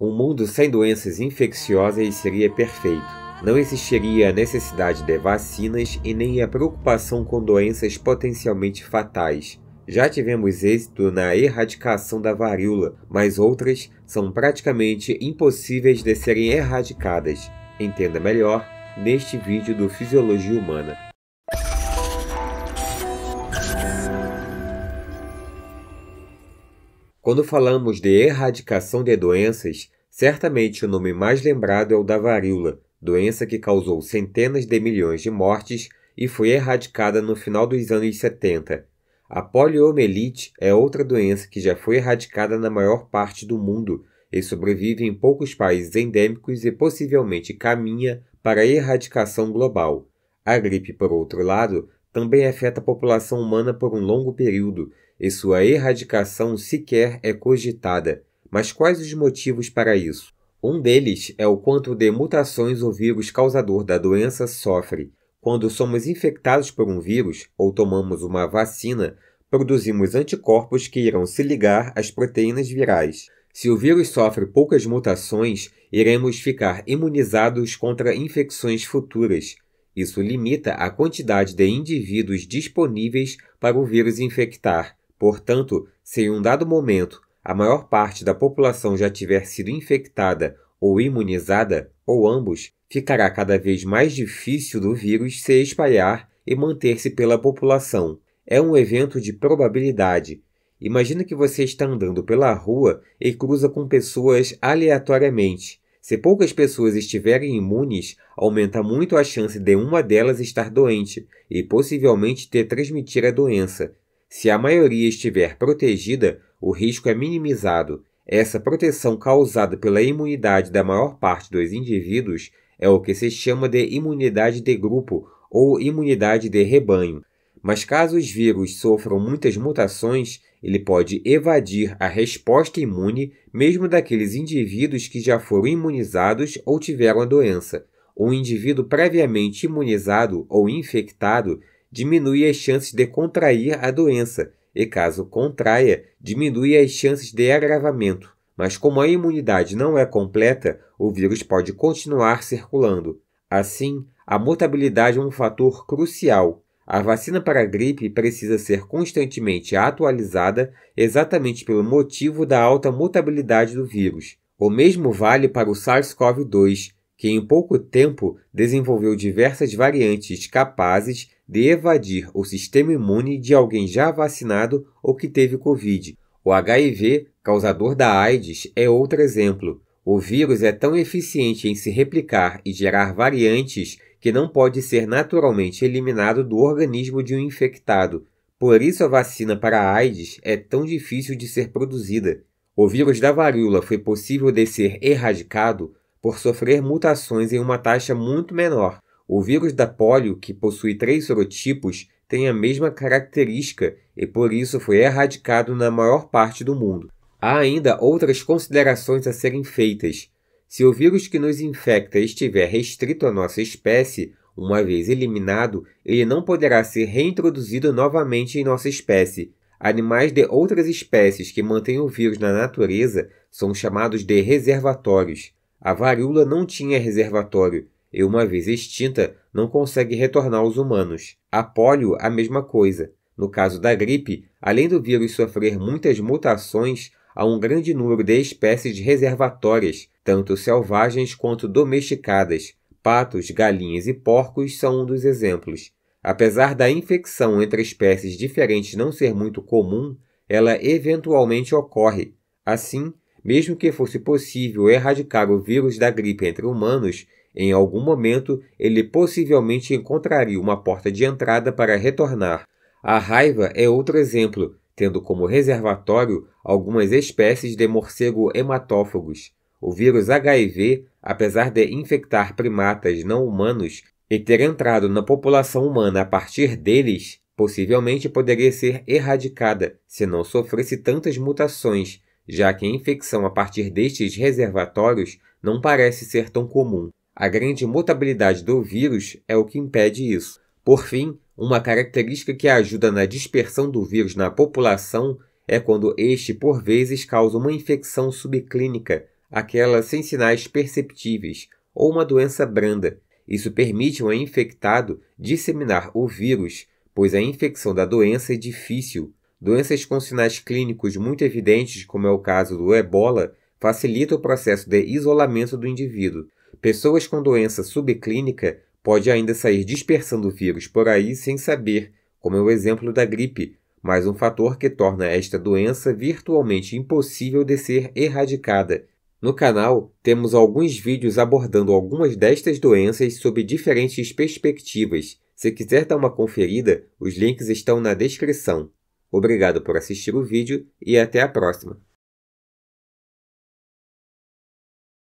Um mundo sem doenças infecciosas seria perfeito. Não existiria a necessidade de vacinas e nem a preocupação com doenças potencialmente fatais. Já tivemos êxito na erradicação da varíola, mas outras são praticamente impossíveis de serem erradicadas. Entenda melhor neste vídeo do Fisiologia Humana. Quando falamos de erradicação de doenças, certamente o nome mais lembrado é o da varíola, doença que causou centenas de milhões de mortes e foi erradicada no final dos anos 70. A poliomielite é outra doença que já foi erradicada na maior parte do mundo e sobrevive em poucos países endêmicos e possivelmente caminha para a erradicação global. A gripe, por outro lado, também afeta a população humana por um longo período, e sua erradicação sequer é cogitada. Mas quais os motivos para isso? Um deles é o quanto de mutações o vírus causador da doença sofre. Quando somos infectados por um vírus ou tomamos uma vacina, produzimos anticorpos que irão se ligar às proteínas virais. Se o vírus sofre poucas mutações, iremos ficar imunizados contra infecções futuras. Isso limita a quantidade de indivíduos disponíveis para o vírus infectar. Portanto, se em um dado momento a maior parte da população já tiver sido infectada ou imunizada, ou ambos, ficará cada vez mais difícil do vírus se espalhar e manter-se pela população. É um evento de probabilidade. Imagina que você está andando pela rua e cruza com pessoas aleatoriamente. Se poucas pessoas estiverem imunes, aumenta muito a chance de uma delas estar doente e possivelmente te transmitir a doença. Se a maioria estiver protegida, o risco é minimizado. Essa proteção causada pela imunidade da maior parte dos indivíduos é o que se chama de imunidade de grupo ou imunidade de rebanho. Mas caso os vírus sofram muitas mutações, ele pode evadir a resposta imune mesmo daqueles indivíduos que já foram imunizados ou tiveram a doença. Um indivíduo previamente imunizado ou infectado diminui as chances de contrair a doença e, caso contraia, diminui as chances de agravamento. Mas como a imunidade não é completa, o vírus pode continuar circulando. Assim, a mutabilidade é um fator crucial. A vacina para a gripe precisa ser constantemente atualizada exatamente pelo motivo da alta mutabilidade do vírus. O mesmo vale para o SARS-CoV-2, que em pouco tempo desenvolveu diversas variantes capazes de evadir o sistema imune de alguém já vacinado ou que teve Covid. O HIV, causador da AIDS, é outro exemplo. O vírus é tão eficiente em se replicar e gerar variantes que não pode ser naturalmente eliminado do organismo de um infectado. Por isso a vacina para a AIDS é tão difícil de ser produzida. O vírus da varíola foi possível de ser erradicado por sofrer mutações em uma taxa muito menor. O vírus da polio, que possui 3 sorotipos, tem a mesma característica e por isso foi erradicado na maior parte do mundo. Há ainda outras considerações a serem feitas. Se o vírus que nos infecta estiver restrito à nossa espécie, uma vez eliminado, ele não poderá ser reintroduzido novamente em nossa espécie. Animais de outras espécies que mantêm o vírus na natureza são chamados de reservatórios. A varíola não tinha reservatório e, uma vez extinta, não consegue retornar aos humanos. A polio, a mesma coisa. No caso da gripe, além do vírus sofrer muitas mutações, há um grande número de espécies reservatórias, tanto selvagens quanto domesticadas. Patos, galinhas e porcos são um dos exemplos. Apesar da infecção entre espécies diferentes não ser muito comum, ela eventualmente ocorre. Assim, mesmo que fosse possível erradicar o vírus da gripe entre humanos, em algum momento ele possivelmente encontraria uma porta de entrada para retornar. A raiva é outro exemplo, tendo como reservatório algumas espécies de morcego hematófagos. O vírus HIV, apesar de infectar primatas não humanos e ter entrado na população humana a partir deles, possivelmente poderia ser erradicada se não sofresse tantas mutações, já que a infecção a partir destes reservatórios não parece ser tão comum. A grande mutabilidade do vírus é o que impede isso. Por fim, uma característica que ajuda na dispersão do vírus na população é quando este, por vezes, causa uma infecção subclínica, aquela sem sinais perceptíveis, ou uma doença branda. Isso permite ao infectado disseminar o vírus, pois a infecção da doença é difícil. Doenças com sinais clínicos muito evidentes, como é o caso do Ebola, facilitam o processo de isolamento do indivíduo. Pessoas com doença subclínica podem ainda sair dispersando o vírus por aí sem saber, como é o exemplo da gripe, mais um fator que torna esta doença virtualmente impossível de ser erradicada. No canal, temos alguns vídeos abordando algumas destas doenças sob diferentes perspectivas. Se quiser dar uma conferida, os links estão na descrição. Obrigado por assistir o vídeo e até a próxima!